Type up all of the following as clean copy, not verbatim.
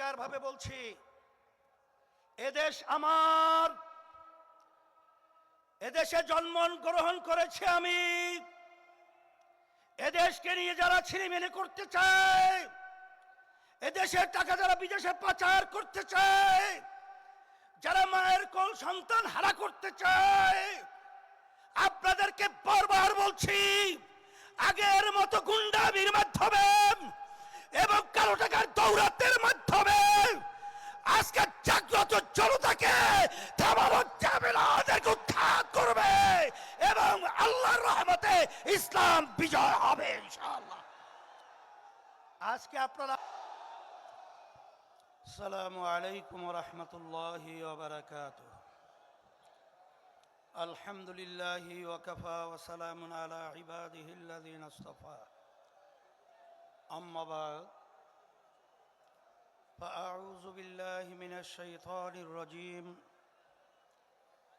পরিষ্কারভাবে বলছি, এদেশ আমার, এদেশে জন্মগ্রহণ করেছি আমি। এদেশকে নিয়ে যারা ছিনিমিনি করতে চায়, এদেশের টাকা যারা বিদেশে পাচার করতে চায়, যারা মায়ের কোল সন্তান হারা করতে চায়, আপনাদেরকে বারবার বলছি, আগের মতো গুন্ডামির মাধ্যমে এবং কালো টাকার দৌরাত্মের মাধ্যমে আজকে জাগ্রত জনতাকে থামানো যাবে না, ওদেরকে উৎখাত করবে এবং আল্লাহর রহমতে ইসলাম বিজয় হবে ইনশাআল্লাহ। আজকে আপনারা আসসালামু আলাইকুম ওয়া রাহমাতুল্লাহি ওয়া বারাকাতুহু। আলহামদুলিল্লাহি ওয়া কাফা ওয়া সালামুন আলা ইবাদিহিল্লাযিনা ইসতাফা। আম্মা বা'দ, فأعوذ بالله من الشيطان الرجيم.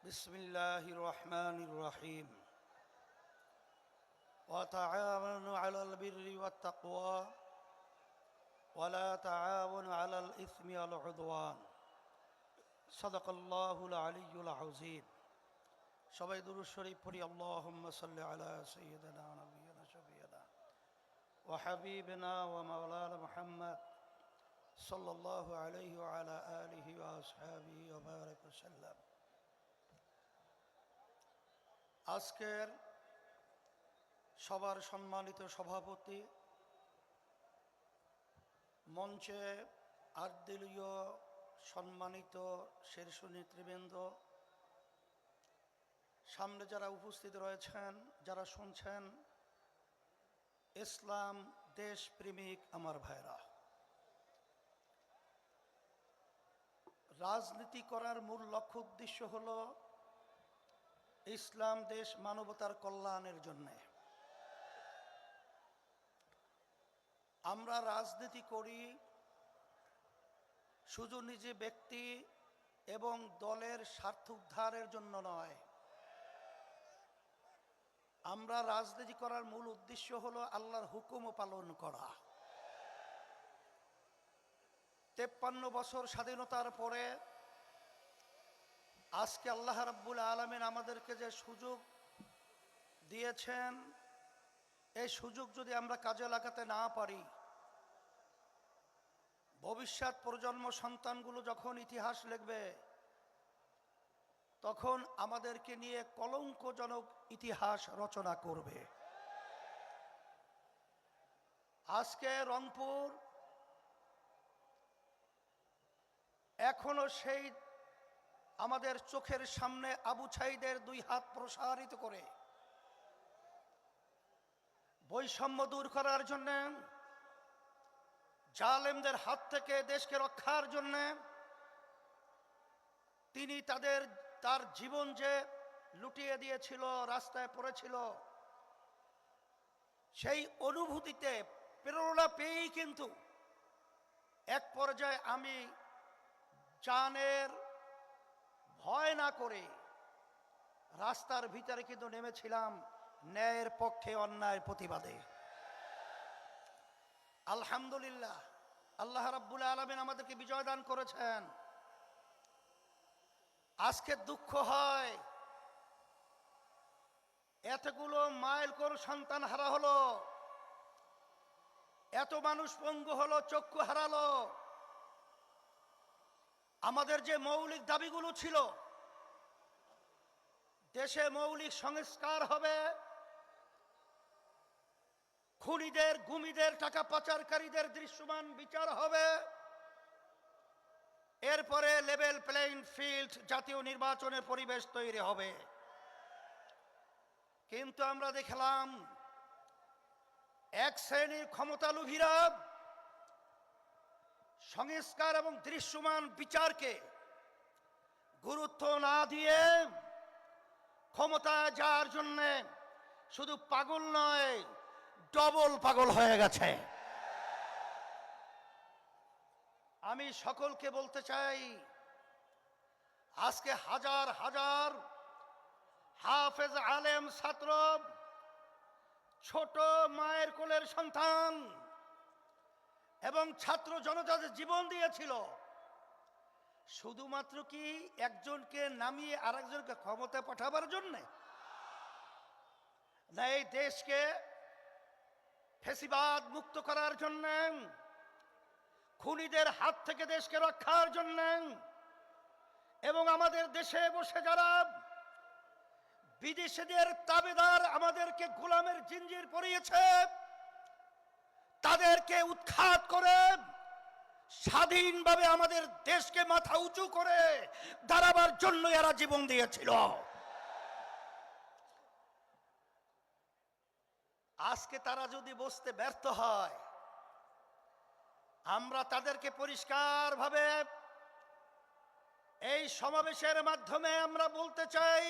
بسم الله الرحمن الرحيم. وتعاونوا على البر والتقوى ولا تعاونوا على الإثم والعدوان. صدق الله العلي العظيم. সবাই দুরূদ শরীফ পড়ি। আল্লাহুম্মা সাল্লি আলা সাইয়্যিদিনা ওয়া নাবিয়িনা শাফিঈনা ওয়া হাবিবিনা ওয়া মাওলানা মুহাম্মদ সাল্লাল্লাহু আলাইহি ওয়া আলা আলিহি ওয়া আসহাবিহি ওয়া বারাক ওয়া সাল্লাম। আজকের সবার সম্মানিত সভাপতি, মঞ্চে আটদলীয় সম্মানিত শীর্ষ নেতৃবৃন্দ, সামনে যারা উপস্থিত রয়েছেন, যারা শুনছেন, ইসলাম দেশ প্রেমিক আমার ভাইরা, রাজনীতি করার মূল লক্ষ্য উদ্দেশ্য হল ইসলাম দেশ মানবতার কল্যাণের জন্য। আমরা রাজনীতি করি শুধু নিজে ব্যক্তি এবং দলের স্বার্থ উদ্ধারের জন্য নয়। আমরা রাজনীতি করার মূল উদ্দেশ্য হলো আল্লাহর হুকুম পালন করা। 53 বছর স্বাধীনতার পরে আজকে আল্লাহ রাব্বুল আলামিন আমাদেরকে যে সুযোগ দিয়েছেন, এই সুযোগ যদি আমরা কাজে লাগাতে না পারি, ভবিষ্যৎ প্রজন্ম সন্তানগুলো যখন ইতিহাস লিখবে, তখন আমাদেরকে নিয়ে কলঙ্কজনক ইতিহাস রচনা করবে। আজকে রংপুর এখনো সেই আমাদের চোখের সামনে আবু ছাইদের 2 হাত প্রসারিত করে বৈষম্য দূর করার জন্য, জালেমদের হাত থেকে দেশকে রক্ষার জন্য তিনি তার জীবন যে লুটিয়ে দিয়েছিল, রাস্তায় পড়েছিল, সেই অনুভূতিতে প্রেরণা পেয়েই কিন্তু এক পর্যায়ে আমি জানের ভয় না করে রাস্তার ভিতরে কিন্তু নেমেছিলাম ন্যায়ের পক্ষে, অন্যায়ের প্রতিবাদে। আলহামদুলিল্লাহ, আল্লাহ রাব্বুল আলামিন আমাদেরকে বিজয় দান করেছেন। আজকে দুঃখ হয়, এতগুলো মাইল কোল সন্তান হারা হলো, এত মানুষ পঙ্গু হলো, চক্ষু হারালো। আমাদের যে মৌলিক দাবিগুলো ছিল, দেশে মৌলিক সংস্কার হবে, খুনিদের, গুমিদের, টাকা পাচারকারীদের দৃশ্যমান বিচার হবে, এরপরে লেভেল প্লেইং ফিল্ড, জাতীয় নির্বাচনের পরিবেশ তৈরি হবে। কিন্তু আমরা দেখলাম এক শ্রেণীর ক্ষমতালোভীরা সংস্কার এবং দৃশ্যমান বিচারকে গুরুত্ব না দিয়ে ক্ষমতায় যাওয়ার জন্য শুধু পাগল নয়, ডবল পাগল হয়ে গেছে। আমি সকলকে বলতে চাই, আজকে হাজার হাজার হাফেজ আলেম ছাত্র, ছোট মায়ের কোলের সন্তান এবং ছাত্র জনতা যে জীবন দিয়েছিল, শুধুমাত্র কি একজনকে নামিয়ে আরেকজনকে ক্ষমতায় পাঠাবার জন্যে? না, এই দেশকে ফ্যাসিবাদ মুক্ত করার জন্য, খুনিদের হাত থেকে দেশকে রক্ষার জন্য, এবং আমাদের দেশে বসে যারা বিদেশিদের তাবেদার আমাদেরকে গোলামের জিঞ্জির পরিয়েছে, তাদেরকে উৎখাত করে স্বাধীনভাবে আমাদের দেশকে মাথা উঁচু করে দাঁড়াবার জন্য এরা জীবন দিয়েছিল। আজকে তারা যদি বুঝতে ব্যর্থ হয়, আমরা তাদেরকে পরিষ্কারভাবে এই সমাবেশের মাধ্যমে আমরা বলতে চাই,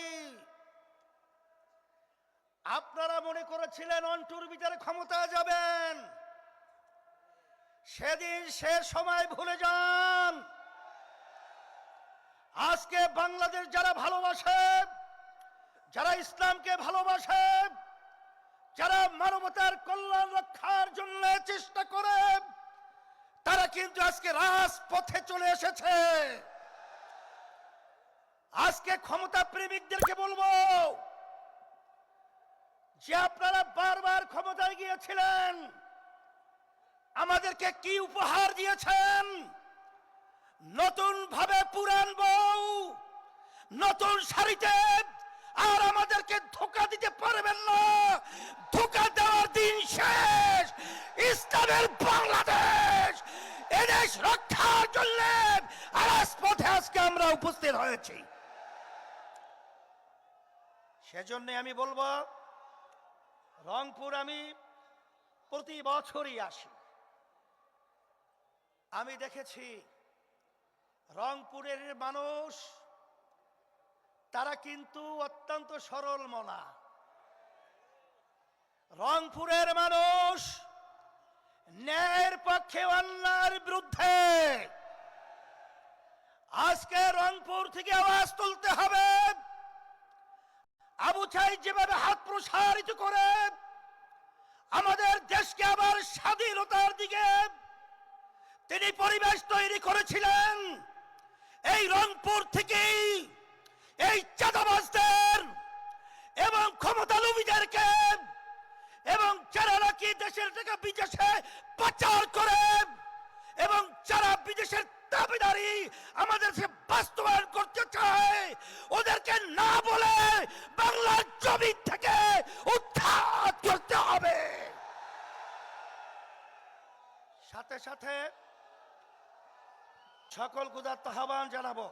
আপনারা মনে করেছিলেন অন্টুর বিচারে ক্ষমতায় যাবেন, সেদিন সে সময় ভুলে যান। আজকে বাংলাদেশ যারা ভালোবাসে, যারা ইসলামকে ভালোবাসে, যারা মানবতার কল্যাণ রক্ষার জন্য চেষ্টা করে, তারা কিন্তু আজকে রাজপথে চলে এসেছে। আজকে ক্ষমতা প্রেমিকদেরকে বলবো যে আপনারা বারবার ক্ষমতায় গিয়েছিলেন, আমাদেরকে কি উপহার দিয়েছেন? নতুন ভাবে পুরান বউ, নতুন শাড়িতে, আর আমাদেরকে ধোঁকা দিতে পারবেন না। ধোঁকা দেওয়ার দিন শেষ। ইসলামের বাংলাদেশ, এদেশ রক্ষার জন্য রাজপথে আজকে আমরা উপস্থিত হয়েছি। সেজন্য আমি বলবো, রংপুর আমি প্রতি বছরই আসি। আমি দেখেছি রংপুরের মানুষ, তারা কিন্তু অত্যন্ত সরল মনা। রংপুরের মানুষ ন্যায়ের পক্ষে, অন্যায়ের বিরুদ্ধে। আজকে রংপুর থেকে আওয়াজ তুলতে হবে। আবু সাঈদ যেভাবে হাত প্রসারিত করে আমাদের দেশকে আবার স্বাধীনতার দিকে তিনি পরিবেশ তৈরি করেছিলেন, এই রংপুর থেকেই এই চাঁদাবাজদের এবং ক্ষমতালোভীদেরকে এবং যারা নাকি দেশের টাকা বিদেশে পাচার করে এবং যারা বিদেশের দাবিদারি আমাদের দেশে বাস্তবায়ন করতে চায়, ওদেরকে না বলে বাংলার জমি থেকে উৎখাত করতে হবে। সাথে সাথে সকল কুদার আহ্বান জানাবো,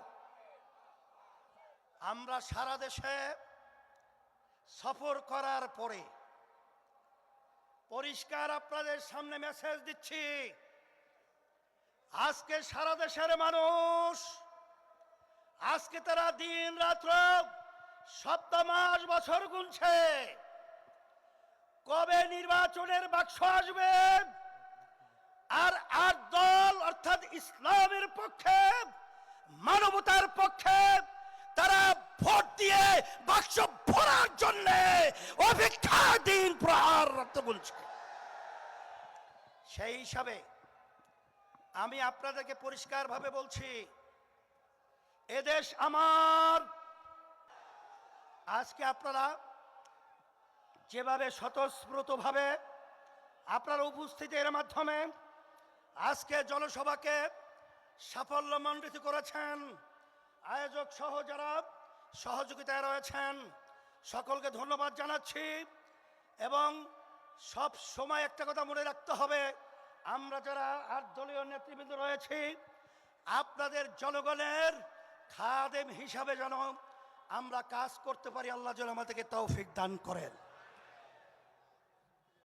আমরা সারা দেশে সফর করার পরে পরিষ্কার আপনাদের সামনে মেসেজ দিচ্ছি, আজকে সারা দেশের মানুষ, আজকে তারা দিন রাত্র সপ্তাহ মাস বছর গুনছে কবে নির্বাচনের বাক্স আসবে, আর ৮ দল অর্থাৎ ইসলামের পক্ষে, মানবতার পক্ষে তারা ভোট দিয়ে বাক্স ভরার জন্য অপেক্ষা দিন প্রহার রাত গুনছে। সেই হিসাবে আমি আপনাদেরকে পরিষ্কারভাবে বলছি, এদেশ আমার। আজকে আপনারা যেভাবে স্বতঃস্ফূর্তভাবে আপনারা উপস্থিতির মাধ্যমে আজকে জনসভাকে সাফল্যমণ্ডিত করেছেন, আয়োজক সহ যারা সহযোগিতায় রয়েছেন সকলকে ধন্যবাদ জানাচ্ছি। এবং সব সময় একটা কথা মনে রাখতে হবে, আমরা যারা ৮ দলীয় নেতৃবৃন্দ রয়েছি, আপনাদের জনগণের খাদেম হিসাবে যেন আমরা কাজ করতে পারি। আল্লাহ যেন আমাদেরকে তৌফিক দান করেন।